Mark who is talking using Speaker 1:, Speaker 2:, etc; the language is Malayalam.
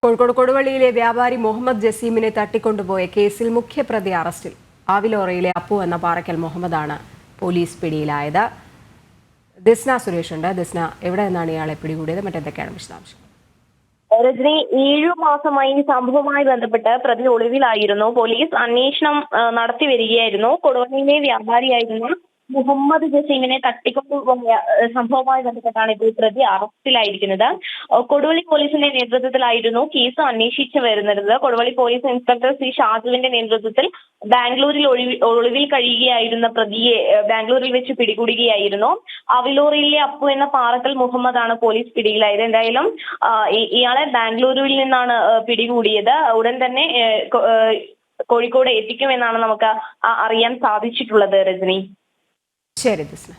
Speaker 1: കോഴിക്കോട് കൊടുവള്ളിയിലെ വ്യാപാരി മുഹമ്മദ് ജസീമിനെ തട്ടിക്കൊണ്ടുപോയ കേസിൽ മുഖ്യപ്രതി അറസ്റ്റിൽ. ആവിലോറയിലെ അപ്പു എന്ന പാറയ്ക്കൽ മുഹമ്മദാണ് പോലീസ് പിടിയിലായത്. ദിസ്ന സുരേഷ് ഉണ്ട്. ദിസ്ന, എവിടെ നിന്നാണ് ഇയാളെ പിടികൂടിയത്? മറ്റെന്തൊക്കെയാണ് വിശദാംശങ്ങൾ?
Speaker 2: രജനി, 7 മാസമായി ഈ സംഭവവുമായി ബന്ധപ്പെട്ട് പ്രതി ഒളിവിലായിരുന്നു. പോലീസ് അന്വേഷണം നടത്തി വരികയായിരുന്നു. കൊടുവള്ളിയിലെ വ്യാപാരിയായിരുന്ന മുഹമ്മദ് ജസീമിനെ തട്ടിക്കൊണ്ടുപോയ സംഭവവുമായി ബന്ധപ്പെട്ടാണ് ഇപ്പോൾ പ്രതി അറസ്റ്റിലായിരിക്കുന്നത്. കൊടുവള്ളി പോലീസിന്റെ നേതൃത്വത്തിലായിരുന്നു കേസ് അന്വേഷിച്ചു വരുന്നത്. കൊടുവള്ളി പോലീസ് ഇൻസ്പെക്ടർ സി ഷാജുവിന്റെ നേതൃത്വത്തിൽ ബാംഗ്ലൂരിൽ ഒളിവിൽ കഴിയുകയായിരുന്ന പ്രതിയെ ബാംഗ്ലൂരിൽ വെച്ച് പിടികൂടുകയായിരുന്നു. അവിലോറയിലെ അപ്പു എന്ന പാറക്കൽ മുഹമ്മദാണ് പോലീസ് പിടിയിലായത്. എന്തായാലും ഇയാളെ ബാംഗ്ലൂരിൽ നിന്നാണ് പിടികൂടിയത്. ഉടൻ തന്നെ കോഴിക്കോട് എത്തിക്കുമെന്നാണ് നമുക്ക് അറിയാൻ സാധിച്ചിട്ടുള്ളത്. രജനി,
Speaker 1: ശരി ദിസ്ന.